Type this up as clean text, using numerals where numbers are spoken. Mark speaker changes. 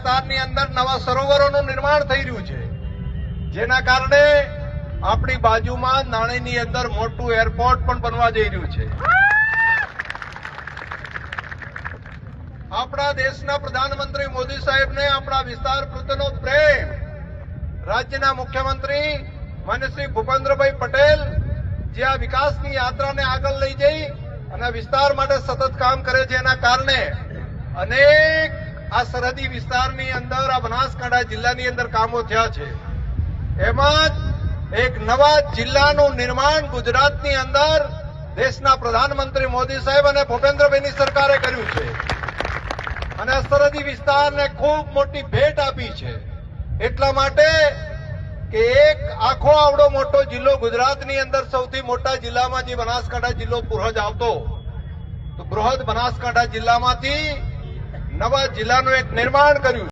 Speaker 1: વિસ્તારની અંદર નવા સરોવરોનું નિર્માણ થઈ રહ્યું છે, જેના કારણે આપણી બાજુમાં નાણીની અંદર મોટું એરપોર્ટ પણ બનવા જઈ રહ્યું છે. આપણા દેશના પ્રધાનમંત્રી મોદી સાહેબને આપણા વિસ્તાર પ્રત્યેનો પ્રેમ રાજ્યના મુખ્યમંત્રી માન્ય શ્રી ભૂપેન્દ્રભાઈ પટેલ જે આ વિકાસની યાત્રાને આગળ લઈ જઈ અને વિસ્તાર માટે સતત કામ કરે છે, એના કારણે અનેક આ સરહદી વિસ્તારની અંદર આ બનાસકાંઠા જિલ્લાની અંદર કામો થયા છે. એમાં એક નવા જિલ્લાનું નિર્માણ ગુજરાતની અંદર દેશના પ્રધાનમંત્રી મોદી સાહેબ અને ભૂપેન્દ્રભાઈની સરકારે કર્યું છે અને સરહદી વિસ્તારને ખૂબ મોટી ભેટ આપી છે. એટલા માટે કે એક આખો આવડો મોટો જિલ્લો ગુજરાતની અંદર સૌથી મોટા જિલ્લામાં જે બનાસકાંઠા જિલ્લો બૃહદ આવતો, તો બૃહદ બનાસકાંઠા જિલ્લામાંથી નવા જિલ્લાનું એક નિર્માણ કર્યું.